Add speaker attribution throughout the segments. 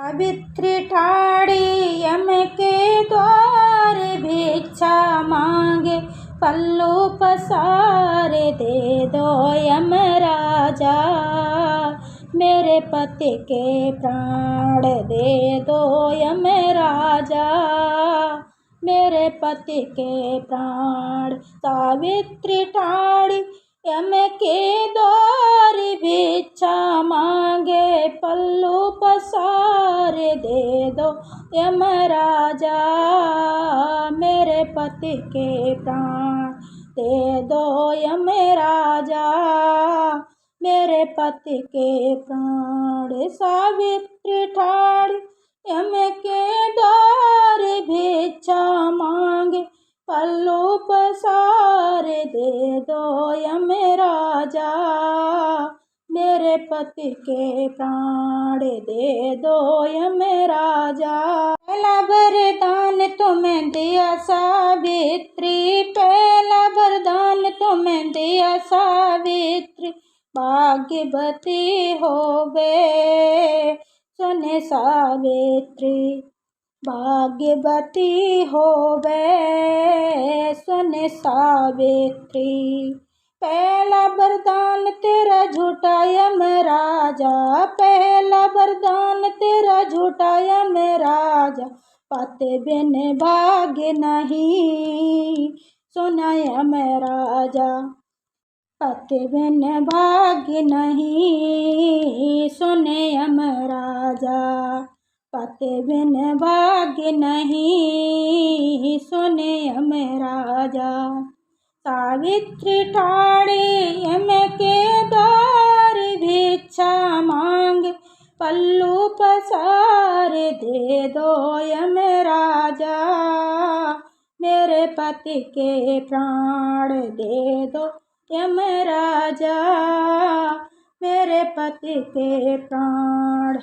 Speaker 1: सावित्री ठाड़ी यम के द्वार भिक्षा मांगे, पल्लू पसारे दे दो यम राजा। मेरे पति के प्राण दे दो यम राजा, मेरे पति के प्राण। सावित्री ठाड़ी यम के द्वार भिक्षा मांगे, पल्लू पसारे दे दो यम राजा। मेरे पति के प्राण दे दो यम राजा, मेरे पति के प्राण। सावित्री ठाड़ी यम के द्वार भिक्षा मांगे, पल्लू पसारे दे दो यम राजा। मेरे पति के प्राण दे दो यम राजा। पहला वरदान तुम्हें दिया सावित्री, पहला वरदान तुम्हें दिया सावित्री। भाग्यवती होवे सुने सावित्री, भाग्यवती होवे सुने सावित्री। पहला वरदान तेरा झूठा यम राजा, पहला वरदान तेरा झूठा यम राजा। पति बिन भाग्य नहीं सुना यम राजा, पति बिन भाग्य नहीं सुने यम राजा। पति बिन भाग्य नहीं सुने यम राजा। सावित्री ठाड़ी यम के द्वार भिक्षा मांगे, पल्लू पसारे दे दो यम राजा। मेरे पति के प्राण दे दो यम राजा, मेरे पति के प्राण।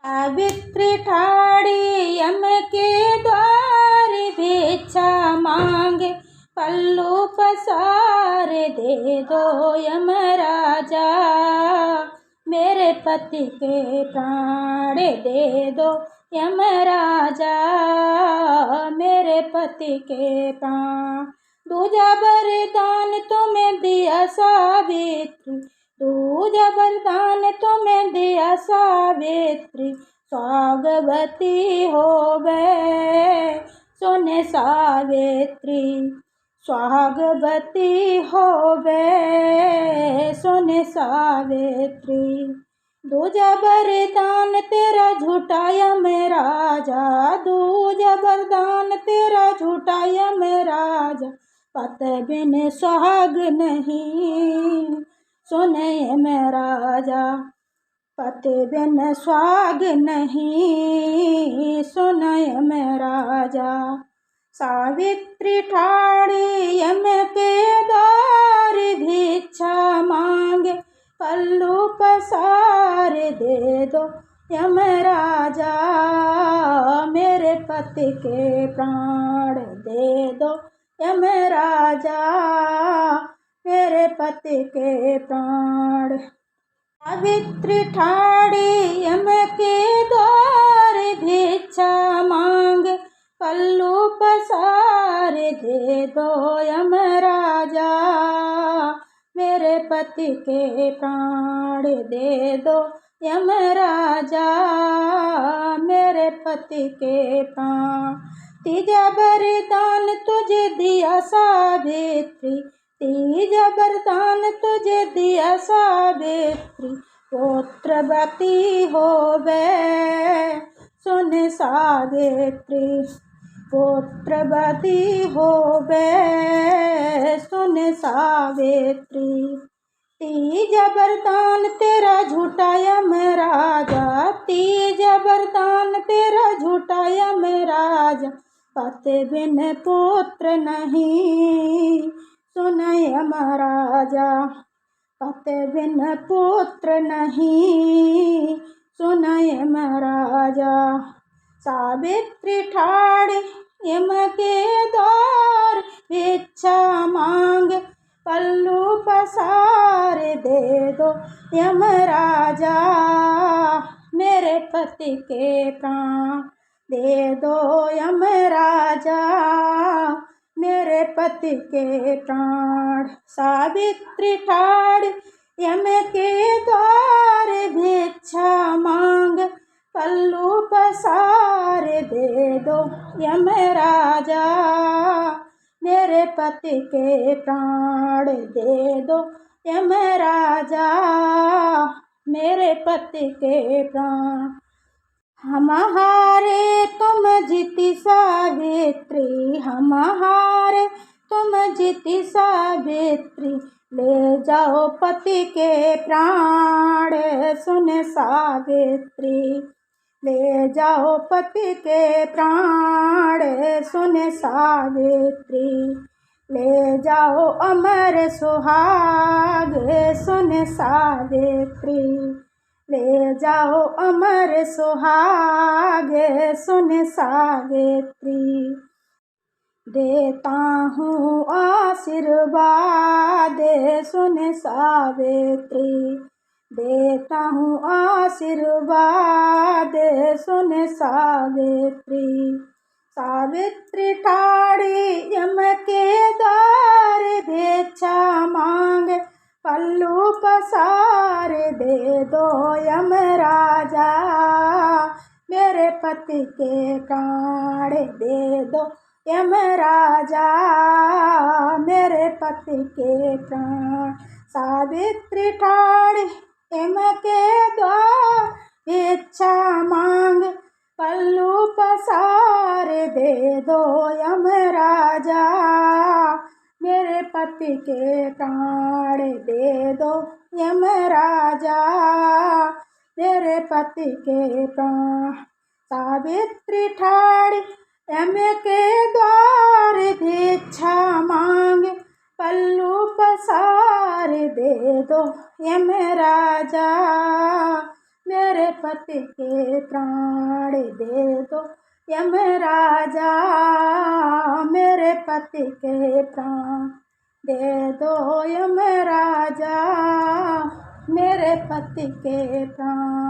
Speaker 1: सावित्री ठाड़ी यम के द्वार भिक्षा मांगे, पल्लू पसारे दे दो यम राजा। मेरे पति के प्राण दे दो यम राजा, मेरे पति के प्राण। दूजा वरदान तुम्हें दिया सावित्री, दूजा वरदान तुम्हें दिया सावित्री। स्वागवती होवे सुने सावित्री, स्वागवती होवे सुने सावित्री। दूजा वरदान तेरा झूठा यम राजा, दूजा वरदान तेरा झूठा यम राजा। पति बिन सुहाग नहीं सुने यम राजा, पति बिन सुहाग नहीं सुने यम राजा। सावित्री ठाड़ी यम के द्वार भिक्षा मांगे, पल्लू पसारे दे दो यम राजा। मेरे पति के प्राण दे दो यम राजा, मेरे पति के प्राण। सावित्री ठाड़ी यम के द्वार भिक्षा मांगे, पल्लू पसारे दे दो यम राजा। मेरे पति के प्राण दे दो यम राजा, मेरे पति के प्राण। तीजा वरदान तुझे दिया सावित्री, तीजा वरदान तुझे दिया सावित्री। पुत्रवती होवे सुन सावित्री, पुत्रवती होवे सुन सावित्री। तीजा वरदान तेरा झूठा यम राजा, तीजा वरदान तेरा झूठा यम राजा। पति बिन पुत्र नहीं सुन यम राजा, पति बिन पुत्र नहीं सुन यम राजा। सावित्री ठाड़ी यम के द्वार भिक्षा मांगे, पल्लू पसारे दे दो यम राजा। मेरे पति के प्राण दे दो यमराजा, मेरे पति के प्राण। सावित्री ठाड़ यम के द्वार भिक्षा मांग, पल्लू पसार दे दो यमराजा, मेरे पति के प्राण दे दो यमराजा, मेरे पति के प्राण। हम हारे तुम जीती सावित्री, हम हारे तुम जीती सावित्री, ले जाओ पति के प्राण सुन सावित्री, ले जाओ पति के प्राण सुन सावित्री, ले जाओ अमर सुहाग सुन सावित्री, ले जाओ अमर सुहाग सुन सावित्री। देता हूँ आशीर्वाद सुन सावित्री, देता हूँ आशीर्वाद सुन सावित्री। सावित्री ठाड़ी यम के द्वार भिक्षा मांग, पल्लू पसार दे दो यमराजा, मेरे पति के प्राण दे दो यमराजा, मेरे पति के प्राण। सावित्री ठाड़ी यम के द्वार भिक्षा मांग, पल्लू पसार दे दो यमराजा, मेरे पति के प्राण दे दो यमराजा, मेरे पति के प्राण। सावित्री ठाड़ी यम के द्वार भिक्षा मांग, पल्लू पसार दे दो यमराजा, मेरे पति के प्राण दे दो यमराजा, मेरे पति के प्राण दे दो यमराजा, मेरे पति के प्राण।